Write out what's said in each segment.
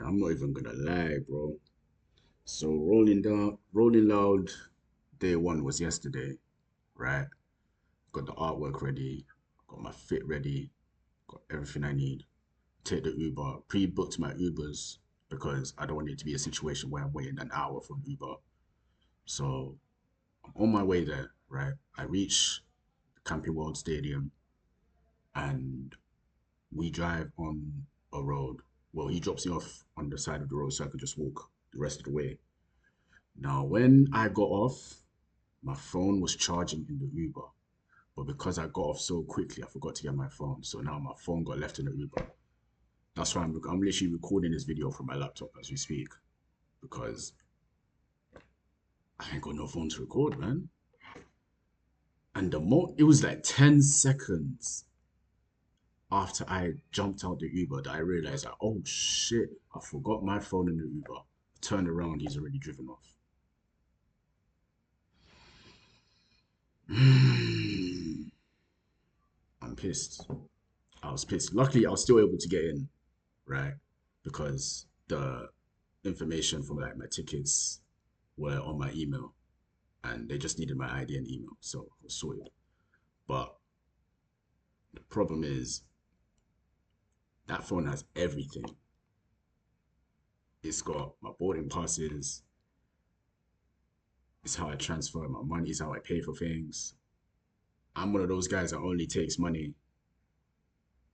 I'm not even gonna lie, bro. So Rolling Loud, day one was yesterday, right? Got the artwork ready, got my fit ready, got everything I need. Take the Uber, pre-booked my Ubers because I don't want it to be a situation where I'm waiting an hour for an Uber. So I'm on my way there, right? I reach the Camping World Stadium and we drive on a road. Well, he drops me off on the side of the road so I can just walk the rest of the way. Now, when I got off, my phone was charging in the Uber, but because I got off so quickly, I forgot to get my phone. So now my phone got left in the Uber. That's why I'm literally recording this video from my laptop as we speak because I ain't got no phone to record, man. And it was like 10 seconds after I jumped out the Uber that I realized that, oh shit, I forgot my phone in the Uber. Turned around, he's already driven off. I'm pissed. I was pissed. Luckily, I was still able to get in, right? Because the information from like my tickets were on my email and they just needed my ID and email. So I was sorted. But the problem is that phone has everything. It's got my boarding passes, it's how I transfer my money, it's how I pay for things. I'm one of those guys that only takes money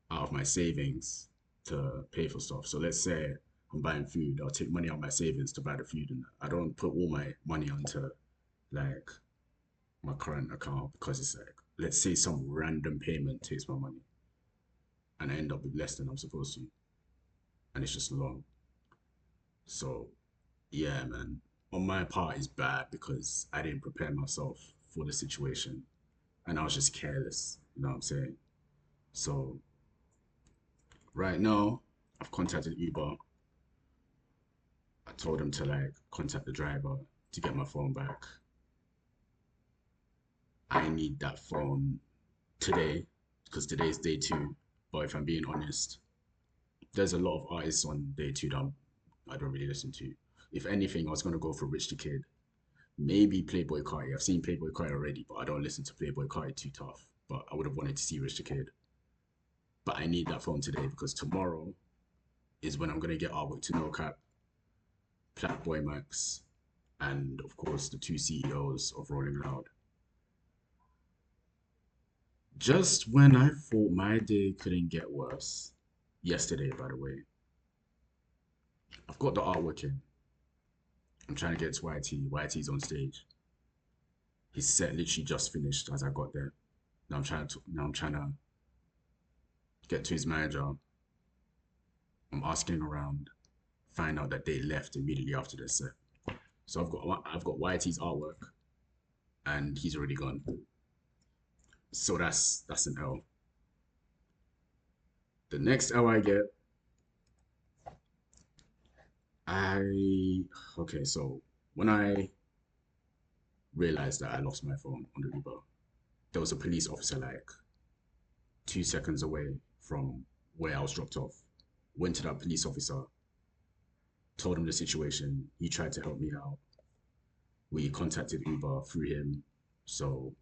out of my savings to pay for stuff. So let's say I'm buying food, I'll take money out of my savings to buy the food, and I don't put all my money onto like my current account because it's like, let's say some random payment takes my money and I end up with less than I'm supposed to, and it's just long. So yeah, man, on my part is bad because I didn't prepare myself for the situation and I was just careless. You know what I'm saying? So right now, I've contacted Uber. I told them to like contact the driver to get my phone back. I need that phone today because today's day two. But if I'm being honest, there's a lot of artists on day two that I don't really listen to. If anything, I was gonna go for Rich the Kid. Maybe Playboy Carti. I've seen Playboy Carti already, but I don't listen to Playboy Carti too tough. But I would have wanted to see Rich the Kid. But I need that phone today because tomorrow is when I'm gonna get artwork to No Cap, Boy Max, and of course the two CEOs of Rolling Loud. Just when I thought my day couldn't get worse, yesterday by the way, I've got the artwork in. I'm trying to get to YT. YT's on stage. His set literally just finished as I got there. Now I'm trying to get to his manager. I'm asking around, find out that they left immediately after the set. So I've got YT's artwork, and he's already gone. So that's an L. The next L I get, I okay. So when I realized that I lost my phone on the Uber, there was a police officer like 2 seconds away from where I was dropped off. Went to that police officer, told him the situation. He tried to help me out. We contacted Uber through him. So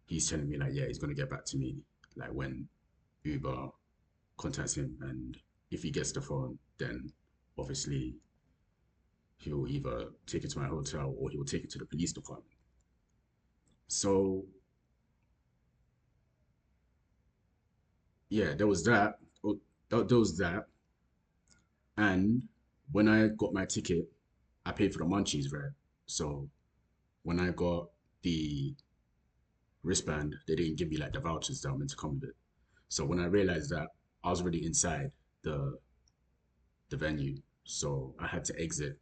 he's telling me like, yeah, he's gonna get back to me like when Uber contacts him, and if he gets the phone, then obviously he'll either take it to my hotel or he'll take it to the police department. So yeah, there was that. Oh, there was that. And when I got my ticket, I paid for the munchies, right? So when I got the wristband, they didn't give me like the vouchers that were meant to come with it. So when I realized that, I was already inside the venue, so I had to exit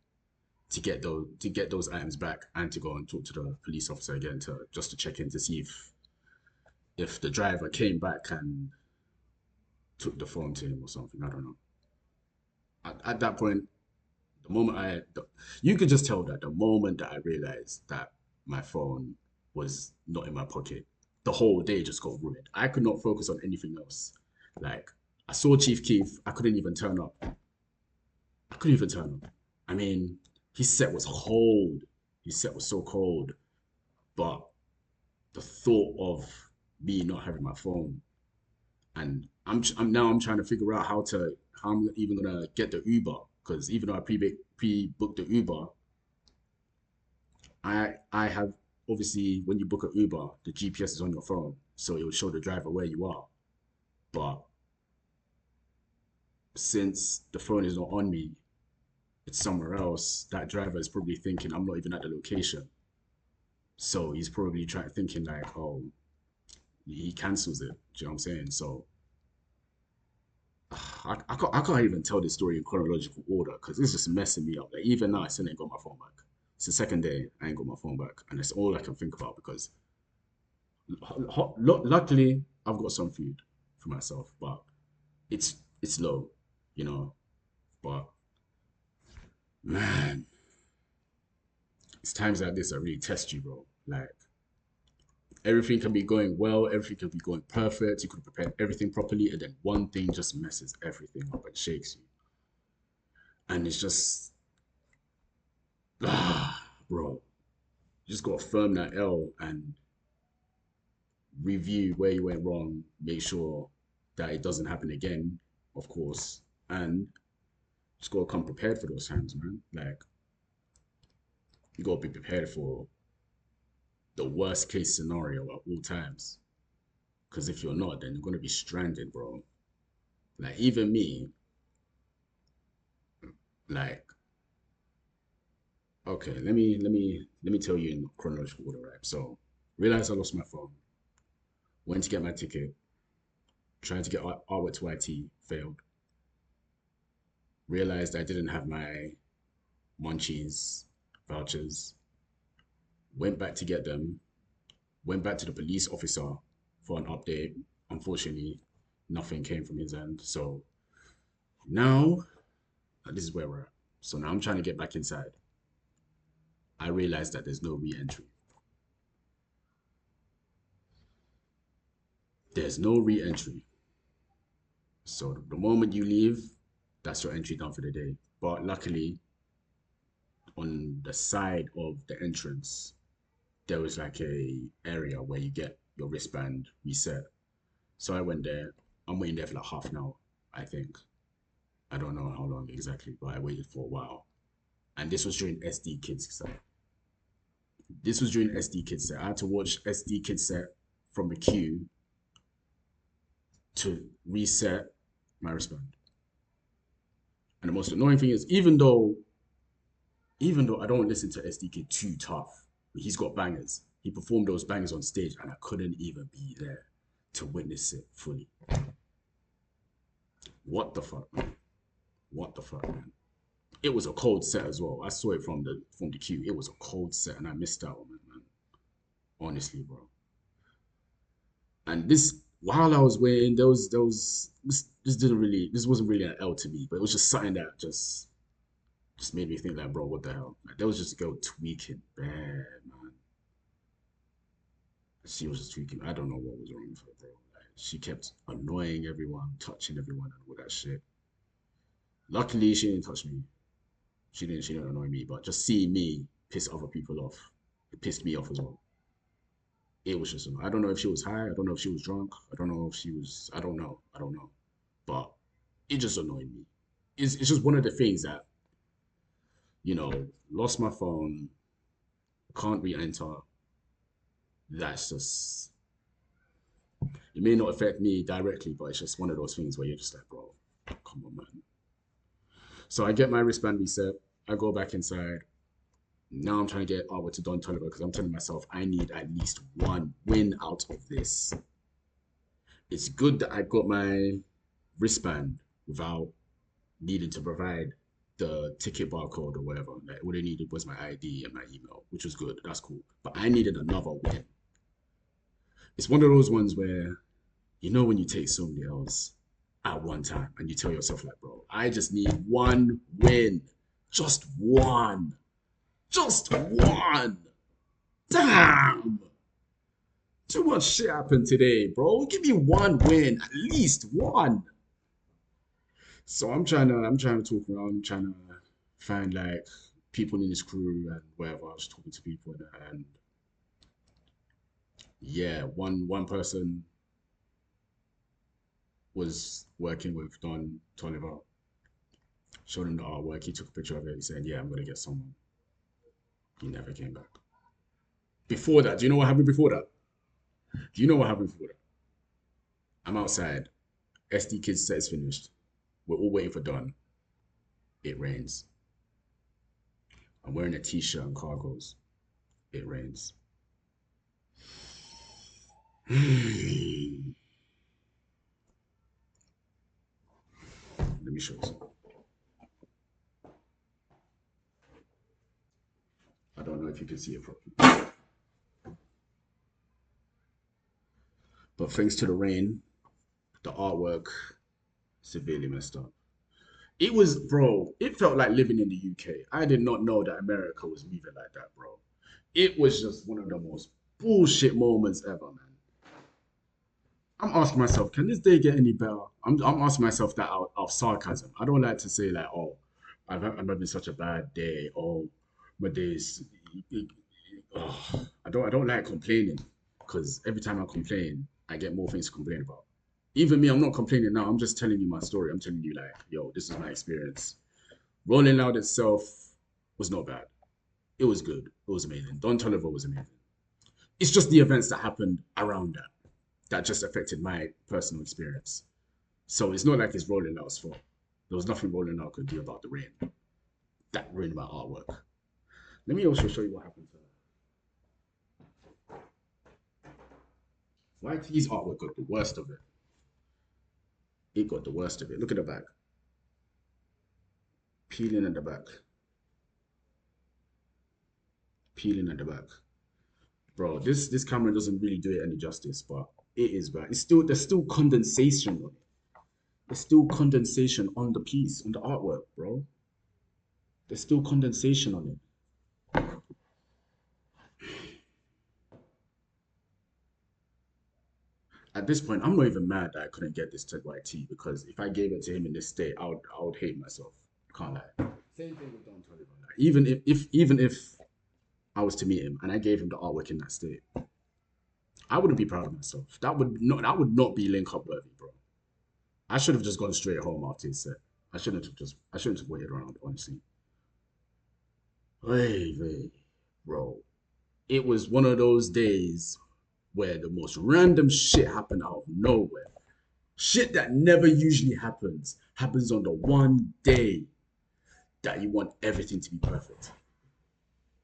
to get those items back and to go and talk to the police officer again to just to check in to see if the driver came back and took the phone to him or something. I don't know. At that point, the moment you could just tell that the moment that I realized that my phone was not in my pocket, the whole day just got ruined. I could not focus on anything else. Like I saw Chief Keef, I couldn't even turn up. I I couldn't even turn on. I mean, his set was cold. His set was so cold. But the thought of me not having my phone, and I'm trying to figure out how I'm even gonna get the Uber, because even though I pre-booked the Uber, I have, obviously, when you book an Uber, the GPS is on your phone, so it will show the driver where you are. But since the phone is not on me, it's somewhere else. That driver is probably thinking I'm not even at the location, so he's probably trying thinking like, oh, he cancels it. Do you know what I'm saying? So I can't even tell this story in chronological order because it's just messing me up. Like even now, I still ain't got my phone back. It's the second day I ain't got my phone back, and that's all I can think about because luckily I've got some food for myself, but it's low, you know. But man, it's times like this that really test you, bro. Like everything can be going well, everything can be going perfect. You could prepare everything properly, and then one thing just messes everything up and shakes you. And it's just, bro, you just gotta firm that L and review where you went wrong. Make sure that it doesn't happen again, of course, and just gotta come prepared for those times, man. Like you gotta be prepared for the worst case scenario at all times. Because if you're not, then you're gonna be stranded, bro. Like even me, like okay, let me tell you in chronological order, right? So realized I lost my phone, went to get my ticket, tried to get artwork to IT, failed. Realized I didn't have my munchies vouchers, went back to get them, went back to the police officer for an update. Unfortunately, nothing came from his end. So now this is where we're at. So now I'm trying to get back inside. I realized that there's no re-entry. There's no re-entry. So the moment you leave, that's your entry done for the day. But luckily, on the side of the entrance, there was like a area where you get your wristband reset. So I went there. I'm waiting there for like half an hour, I think. I don't know how long exactly, but I waited for a while. And this was during SD Kids set. This was during SD Kids set. I had to watch SD Kids set from the queue to reset my wristband. And the most annoying thing is, even though I don't listen to SD Kid too tough, he's got bangers. He performed those bangers on stage, and I couldn't even be there to witness it fully. What the fuck, man? What the fuck, man? It was a cold set as well. I saw it from the queue. It was a cold set, and I missed out on it, man. Honestly, bro. And this, while I was waiting, this wasn't really an L to me, but it was just something that just made me think like, bro, what the hell? Like, there was just a girl tweaking bad, man. She was just tweaking. I don't know what was wrong with her, bro. Like, she kept annoying everyone, touching everyone, and all that shit. Luckily, she didn't touch me. She didn't annoy me, but just seeing me piss other people off, it pissed me off as well. It was just, I don't know if she was high. I don't know if she was drunk. I don't know if she was, I don't know. I don't know. But it just annoyed me. It's just one of the things that, lost my phone, can't re-enter. That's just, it may not affect me directly, but it's just one of those things where you're just like, bro, come on, man. So I get my wristband reset. I go back inside. Now I'm trying to get over to Don Toliver because I'm telling myself I need at least one win out of this. It's good that I got my wristband without needing to provide the ticket barcode or whatever. Like all they needed was my ID and my email, which was good. That's cool. But I needed another win. It's one of those ones where when you take so many L's at one time and you tell yourself like, bro, I just need one win. Just one. Just one. Damn. Too much shit happened today, bro. Give me one win, at least one. So I'm trying to talk around, trying to find like people in his crew and whatever. I was talking to people and yeah, one person was working with Don Toliver, showed him the artwork. He took a picture of it. He said, "Yeah, I'm gonna get someone." He never came back. Before that, do you know what happened before that? Do you know what happened before that? I'm outside. SD Kids set is finished. We're all waiting for Don. It rains. I'm wearing a t-shirt and cargos. It rains. Let me show you something. I don't know if you can see it properly. But thanks to the rain, the artwork severely messed up. It was, bro, it felt like living in the UK. I did not know that America was moving like that, bro. It was just one of the most bullshit moments ever, man. I'm asking myself, can this day get any better? I'm asking myself that out of sarcasm. I don't like to say like, oh, I'm having such a bad day. Oh, my days. Oh, I don't like complaining because every time I complain, I get more things to complain about. Even me, I'm not complaining now. I'm just telling you my story. I'm telling you like, yo, this is my experience. Rolling Loud itself was not bad. It was good. It was amazing. Don Toliver was amazing. It's just the events that happened around that just affected my personal experience. So it's not like it's Rolling Loud's fault. There was nothing Rolling Loud could do about the rain. That ruined my artwork. Let me also show you what happened to YT's artwork got the worst of it. It got the worst of it. Look at the back. Peeling at the back. Peeling at the back. Bro, this camera doesn't really do it any justice, but it is bad. It's still there's still condensation on it. There's still condensation on the piece, on the artwork, bro. There's still condensation on it. At this point, I'm not even mad that I couldn't get this to YT because if I gave it to him in this state, I would hate myself. Can't lie. Same thing with Don Toliver. Even if I was to meet him and I gave him the artwork in that state, I wouldn't be proud of myself. That would not be link up worthy, bro. I should have just gone straight home after his set. I shouldn't have waited around, honestly. Hey, bro. It was one of those days where the most random shit happened out of nowhere. Shit that never usually happens on the one day that you want everything to be perfect.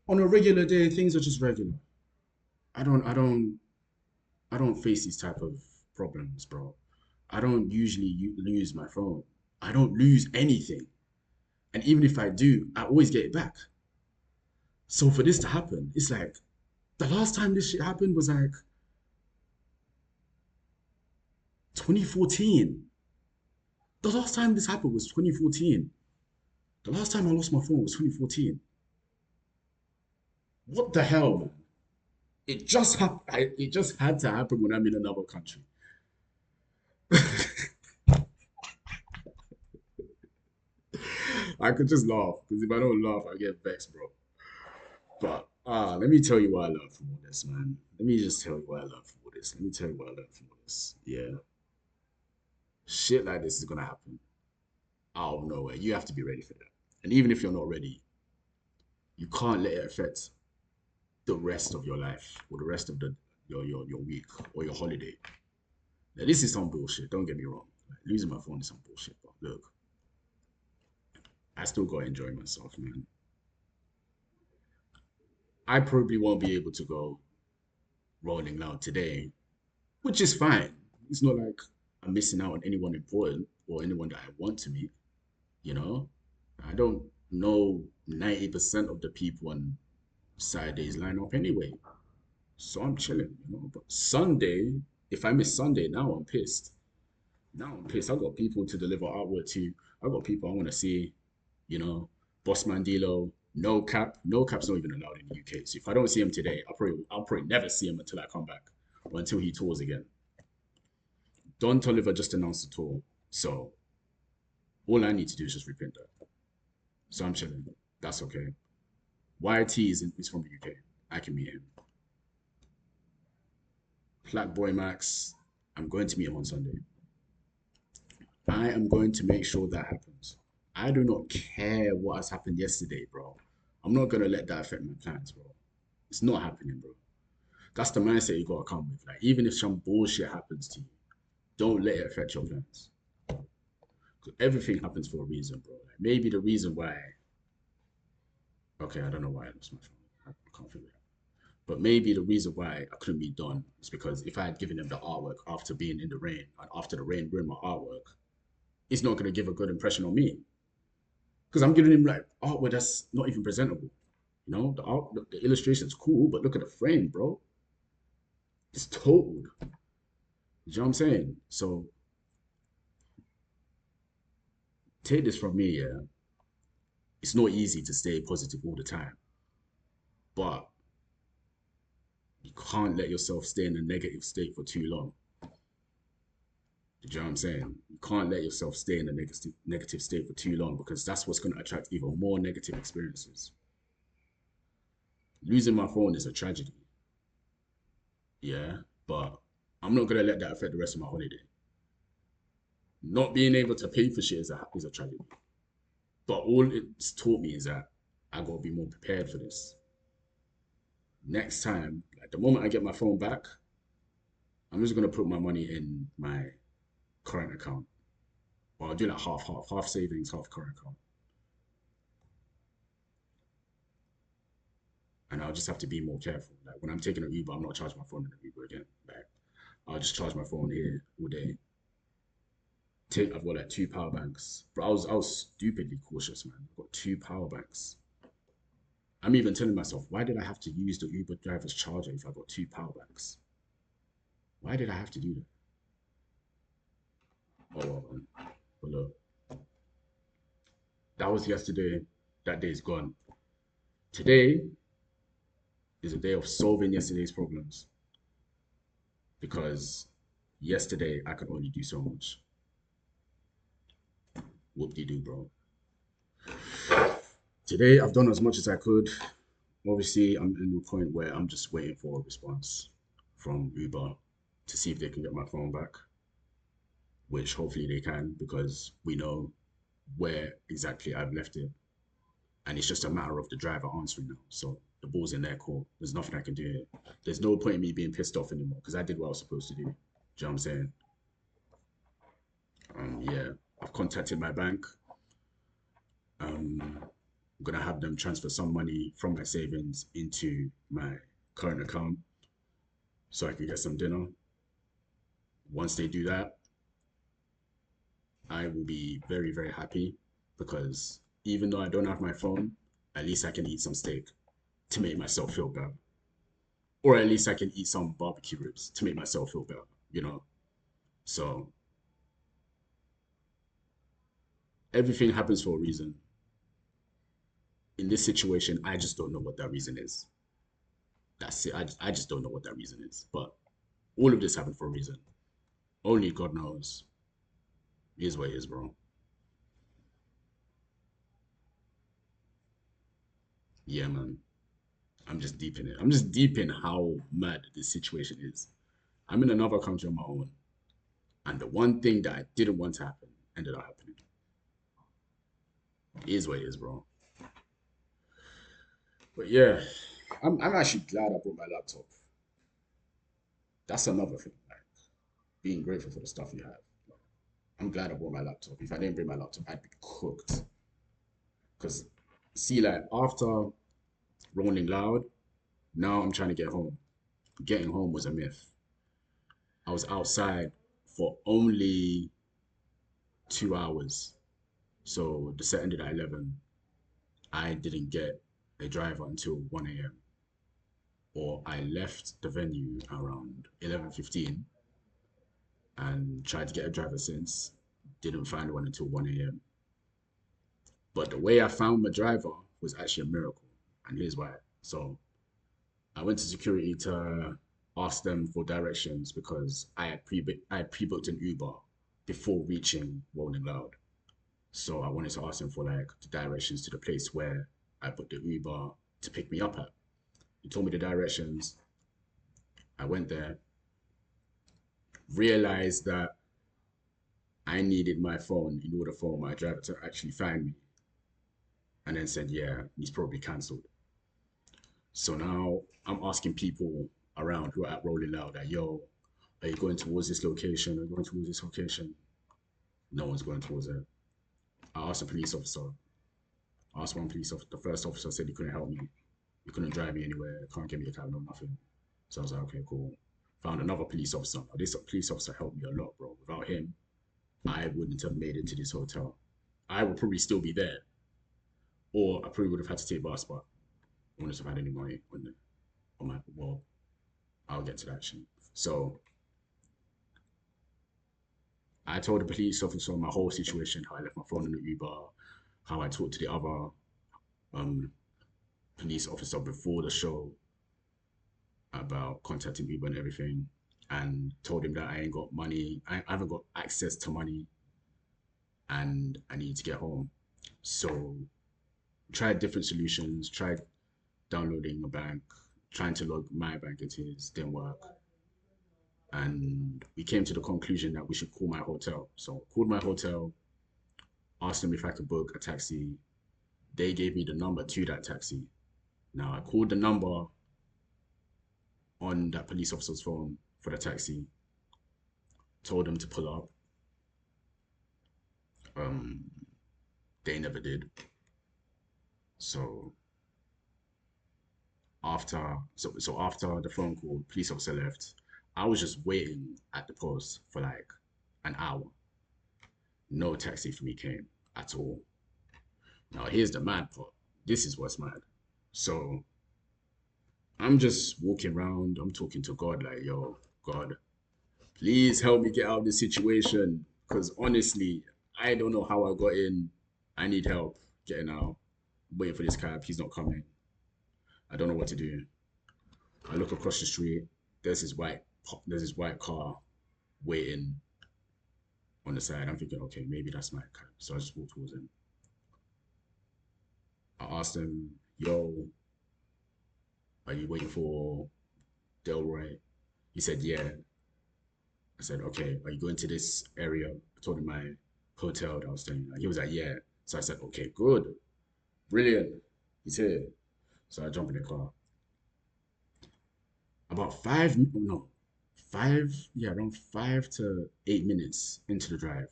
On a regular day, things are just regular. I don't I don't I don't face these type of problems, bro. I don't usually lose my phone. I don't lose anything. And even if I do, I always get it back. So for this to happen, it's like the last time this shit happened was like 2014. The last time this happened was 2014. The last time I lost my phone was 2014. What the hell, man? It just happened. It just had to happen when I'm in another country. I could just laugh because if I don't laugh, I get vexed, bro. But let me tell you what I learned from all this, man. Let me just tell you what I learned from all this. Let me tell you what I learned from all this. Yeah, shit like this is gonna happen out of nowhere. You have to be ready for that. And even if you're not ready, you can't let it affect the rest of your life or the rest of your week or your holiday. Now, this is some bullshit. Don't get me wrong. Like, losing my phone is some bullshit. But look, I still gotta enjoy myself, man. I probably won't be able to go rolling loud today, which is fine. It's not like I'm missing out on anyone important or anyone that I want to meet. You know, I don't know 90% of the people on Saturday's lineup anyway, so I'm chilling. But Sunday, if I miss Sunday, now I'm pissed. Now I'm pissed. I got people to deliver artwork to. I got people I want to see. You know, Boss Mandilo, No Cap. No Cap's not even allowed in the UK. So if I don't see him today, I'll probably never see him until I come back or until he tours again. Don Toliver just announced the tour, so all I need to do is just reprint that. So I'm chilling. That's okay. YT is from the UK. I can meet him. Black Boy Max, I'm going to meet him on Sunday. I am going to make sure that happens. I do not care what has happened yesterday, bro. I'm not gonna let that affect my plans, bro. It's not happening, bro. That's the mindset you gotta come with. Like, even if some bullshit happens to you, don't let it affect your plans. 'Cause everything happens for a reason, bro. Like, maybe the reason why. Okay, I don't know why I lost my phone. I can't figure it out. But maybe the reason why I couldn't be done is because if I had given him the artwork after being in the rain and after the rain ruined my artwork, it's not gonna give a good impression on me. Because I'm giving him like artwork that's not even presentable. You know, the illustration's cool, but look at the frame, bro. It's totaled. You know what I'm saying? So take this from me, yeah. It's not easy to stay positive all the time, but you can't let yourself stay in a negative state for too long. You know what I'm saying? You can't let yourself stay in a negative state for too long because that's what's going to attract even more negative experiences. Losing my phone is a tragedy, yeah, but I'm not going to let that affect the rest of my holiday. Not being able to pay for shit is a tragedy. But all it's taught me is that I got to be more prepared for this. Next time, like the moment I get my phone back, I'm just going to put my money in my current account. Well, I'll do like half savings, half current account. And I'll just have to be more careful. Like when I'm taking an Uber, I'm not charging my phone in an Uber again. Like I'll just charge my phone here all day. I've got like two power banks. But I was stupidly cautious, man. I've got two power banks. I'm even telling myself, why did I have to use the Uber driver's charger if I got two power banks? Why did I have to do that? Oh well, man. But look, that was yesterday. That day's gone. Today is a day of solving yesterday's problems because yesterday I could only do so much. Whoop de doo, bro. Today I've done as much as I could. Obviously, I'm in the point where I'm just waiting for a response from Uber to see if they can get my phone back, which hopefully they can because we know where exactly I've left it. And it's just a matter of the driver answering now. So the ball's in their court. There's nothing I can do here. There's no point in me being pissed off anymore because I did what I was supposed to do. Do you know what I'm saying? Yeah, I've contacted my bank. I'm gonna have them transfer some money from my savings into my current account so I can get some dinner. Once they do that, I will be very, very happy because even though I don't have my phone, at least I can eat some steak to make myself feel better. Or at least I can eat some barbecue ribs to make myself feel better, you know? So everything happens for a reason. In this situation, I just don't know what that reason is. That's it. I just don't know what that reason is. But all of this happened for a reason. Only God knows. It is what it is, bro. Yeah, man. I'm just deep in it. I'm just deep in how mad this situation is. I'm in another country on my own. And the one thing that I didn't want to happen ended up happening. It is what it is, bro. But yeah, I'm actually glad I brought my laptop. That's another thing. Like being grateful for the stuff you have. I'm glad I brought my laptop. If I didn't bring my laptop, I'd be cooked. Because see, like after Rolling Loud, now I'm trying to get home. Getting home was a myth. I was outside for only 2 hours. So the set ended at 11. I didn't get a driver until 1 a.m. Or I left the venue around 11:15 and tried to get a driver since. Didn't find one until 1 a.m. But the way I found my driver was actually a miracle. And here's why. So I went to security to ask them for directions because I had pre-booked an Uber before reaching Rolling Loud. So I wanted to ask him for like the directions to the place where I put the Uber to pick me up at. He told me the directions. I went there, realized that I needed my phone in order for my driver to actually find me, and then said, yeah, he's probably cancelled. So now I'm asking people around who are at Rolling Loud that, yo, are you going towards this location? Are you going towards this location? No one's going towards it. I asked a police officer. I asked one police officer. The first officer said he couldn't help me. He couldn't drive me anywhere. Can't get me a cab, no nothing. So I was like, okay, cool. Found another police officer. Now, this police officer helped me a lot, bro. Without him, I wouldn't have made it to this hotel. I would probably still be there, or I probably would have had to take bus, but I wouldn't have had any money on my. Well, I'll get to that actually. So I told the police officer my whole situation, how I left my phone in the Uber, how I talked to the other um, police officer before the show about contacting Uber and everything, and told him that I ain't got money, I haven't got access to money, and I need to get home. So tried different solutions, tried downloading a bank, trying to log my bank into his, didn't work. And we came to the conclusion that we should call my hotel. So I called my hotel, asked them if I could book a taxi. They gave me the number to that taxi. Now I called the number on that police officer's phone for the taxi, told them to pull up. Um, they never did. So after the phone call, police officer left. I was just waiting at the post for like an hour. No taxi for me came at all. Now here's the mad part. This is what's mad. So I'm just walking around. I'm talking to God like, yo, God, please help me get out of this situation. Because honestly, I don't know how I got in. I need help getting out. I'm waiting for this cab. He's not coming. I don't know what to do. I look across the street. There's this white there's this white car waiting on the side. I'm thinking, okay, maybe that's my cab. So I just walk towards him. I asked him, yo, are you waiting for Delroy? He said, yeah. I said, okay, are you going to this area? I told him my hotel that I was staying at. He was like, yeah. So I said, okay, good, brilliant. He's here. So I jump in the car. About no, around 5 to 8 minutes into the drive,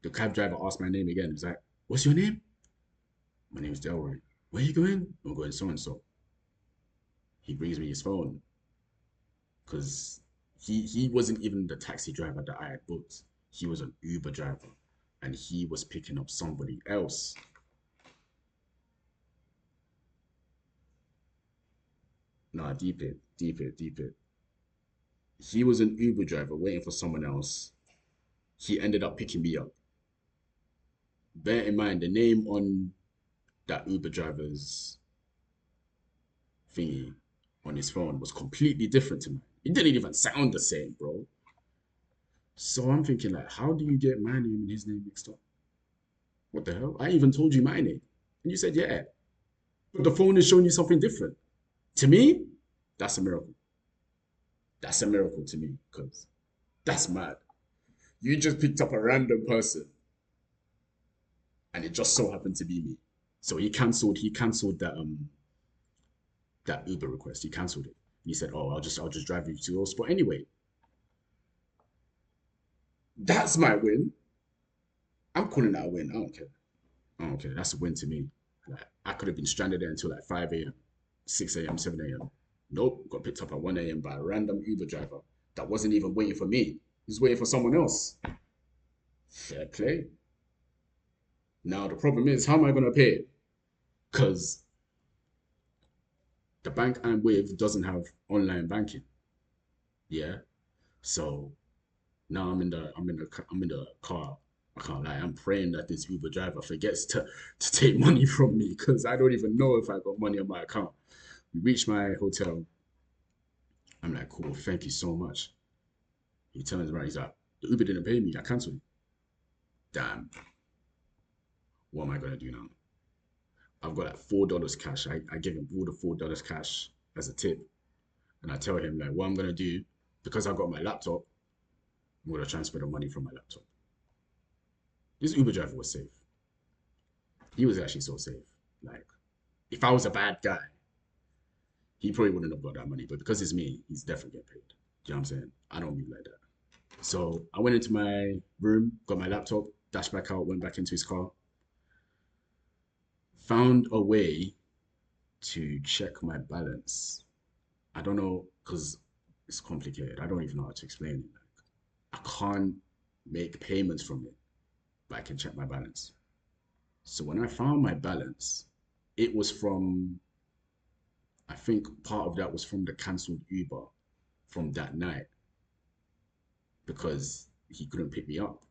the cab driver asked my name again. He's like, what's your name? My name is Delroy. Where are you going? I'm going so and so. He brings me his phone because he wasn't even the taxi driver that I had booked. He was an Uber driver, and he was picking up somebody else. Nah, deep it. He was an Uber driver waiting for someone else. He ended up picking me up. Bear in mind, the name on that Uber driver's thingy on his phone was completely different to mine. It didn't even sound the same, bro. So I'm thinking, like, how do you get my name and his name mixed up? What the hell? I even told you my name. And you said, yeah. But the phone is showing you something different. To me, that's a miracle. That's a miracle to me, because that's mad. You just picked up a random person and it just so happened to be me. So he cancelled that Uber request. He cancelled it. He said, "Oh, I'll just drive you to your spot anyway." That's my win. I'm calling that a win. I don't care. I don't care. That's a win to me. Like I could have been stranded there until like 5 a.m., 6 a.m., 7 a.m. Nope, got picked up at 1 a.m. by a random Uber driver that wasn't even waiting for me. He was waiting for someone else. Fair play. Now the problem is, how am I gonna pay it? Because the bank I'm with doesn't have online banking. Yeah. So now I'm in the car. I can't lie. I'm praying that this Uber driver forgets to take money from me because I don't even know if I got money on my account. We reach my hotel. I'm like, cool, thank you so much. He turns around, he's like, the Uber didn't pay me, I cancelled it. Damn. What am I gonna do now? I've got like $4 cash. I give him all the $4 cash as a tip. And I tell him like what I'm gonna do, because I got my laptop, I'm gonna transfer the money from my laptop. This Uber driver was safe. He was actually so safe. Like, if I was a bad guy, he probably wouldn't have got that money. But because it's me, he's definitely getting paid. Do you know what I'm saying? I don't move like that. So I went into my room, got my laptop, dashed back out, went back into his car, found a way to check my balance. I don't know, because it's complicated. I don't even know how to explain it. I can't make payments from it, but I can check my balance. So when I found my balance, it was from, I think part of that was from the cancelled Uber from that night because he couldn't pick me up.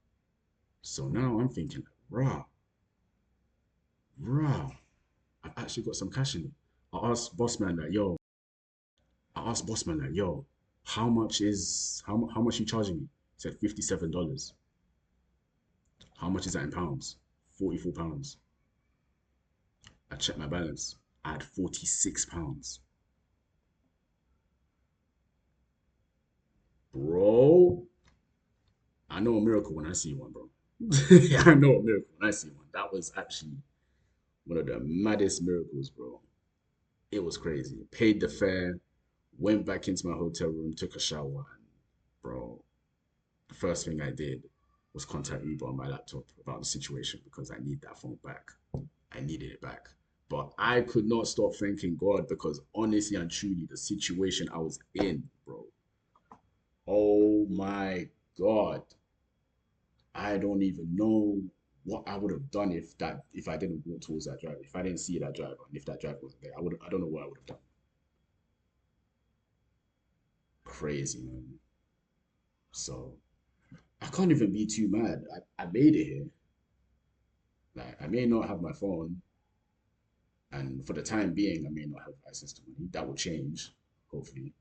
So now I'm thinking, rah, I've actually got some cash in it. I asked boss man like, yo, I asked boss man like, yo, how much you charging me? He said $57. How much is that in pounds? £44. I checked my balance. I had £46. Bro, I know a miracle when I see one, bro. I know a miracle when I see one. That was actually one of the maddest miracles, bro. It was crazy. Paid the fare, went back into my hotel room, took a shower, and bro, the first thing I did was contact Uber on my laptop about the situation because I need that phone back. I needed it back. But I could not stop thanking God because honestly and truly, the situation I was in, bro. Oh my God. I don't even know what I would have done if I didn't walk towards that driver, if I didn't see that driver, and if that driver wasn't there, I don't know what I would have done. Crazy, man. So I can't even be too mad. I made it here. Like I may not have my phone, and for the time being, I may not have access to money. That will change, hopefully.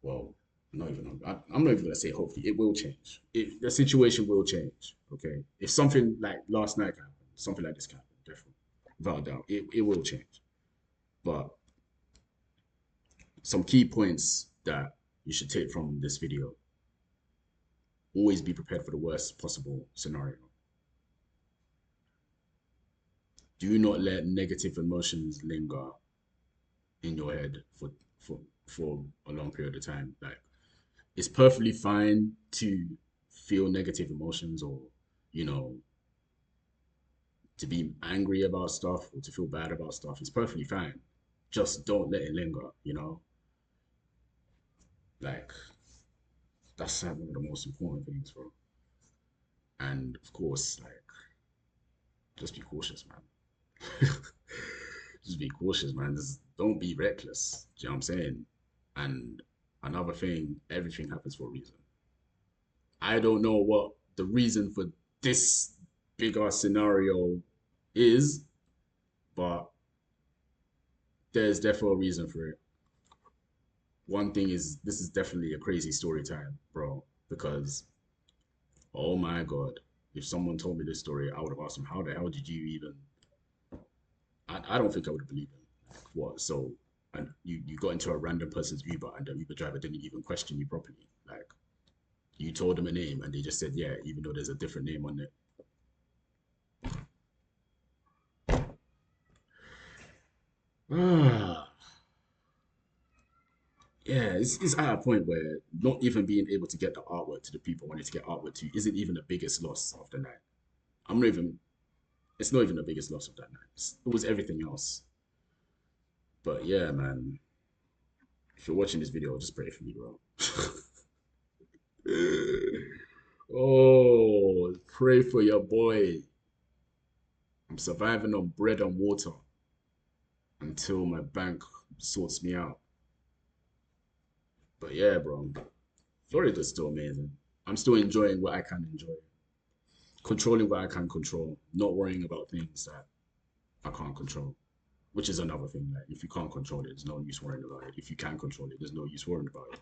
Well, I'm not even gonna say hopefully. It will change. The situation will change. Okay. If something like last night can happen, something like this can happen, definitely, without a doubt, it will change. But some key points that you should take from this video: always be prepared for the worst possible scenario. Do not let negative emotions linger in your head for a long period of time. Like it's perfectly fine to feel negative emotions or you know to be angry about stuff or to feel bad about stuff. It's perfectly fine. Just don't let it linger. Like that's like one of the most important things, bro. And of course, like just be cautious, man. Just be cautious, man. Just don't be reckless. Do you know what I'm saying? And another thing, everything happens for a reason. I don't know what the reason for this bigger scenario is, but there's definitely a reason for it. One thing is, this is definitely a crazy story time, bro, because oh my God, if someone told me this story, I would have asked them, how the hell did you even? I don't think I would have believed them. Like, what? So, and you got into a random person's Uber and the Uber driver didn't even question you properly. Like, you told them a name and they just said, yeah, even though there's a different name on it. Ah, yeah, it's at a point where not even being able to get the artwork to the people wanting to get artwork to isn't even the biggest loss of the night. I'm not even, it's not even the biggest loss of that night. It was everything else. But yeah, man, if you're watching this video, just pray for me, bro. Oh, pray for your boy. I'm surviving on bread and water until my bank sorts me out. But yeah, bro, Florida's still amazing. I'm still enjoying what I can enjoy, controlling what I can control, not worrying about things that I can't control, which is another thing. Like, if you can't control it, there's no use worrying about it. If you can control it, there's no use worrying about it.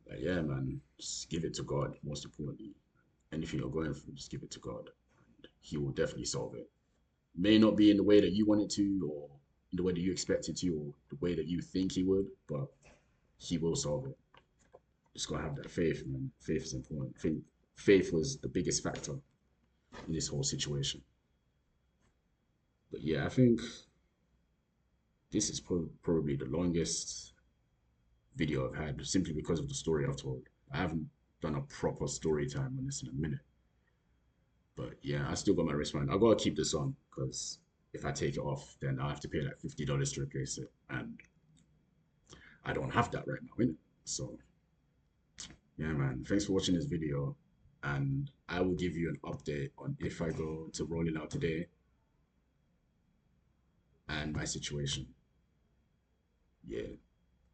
Like, yeah, man, just give it to God, most importantly. Anything you're going through, just give it to God. he will definitely solve it. May not be in the way that you want it to, or in the way that you expect it to, or the way that you think he would, but he will solve it. Just gotta have that faith, man. Faith is important. I think faith was the biggest factor in this whole situation. But yeah, I think this is probably the longest video I've had simply because of the story I've told. I haven't done a proper story time on this in a minute. But yeah, I still got my wristband. I gotta keep this on because if I take it off, then I have to pay like $50 to replace it, and I don't have that right now, innit? So yeah, man. Thanks for watching this video, and I will give you an update on if I go to Rolling Out today and my situation. Yeah.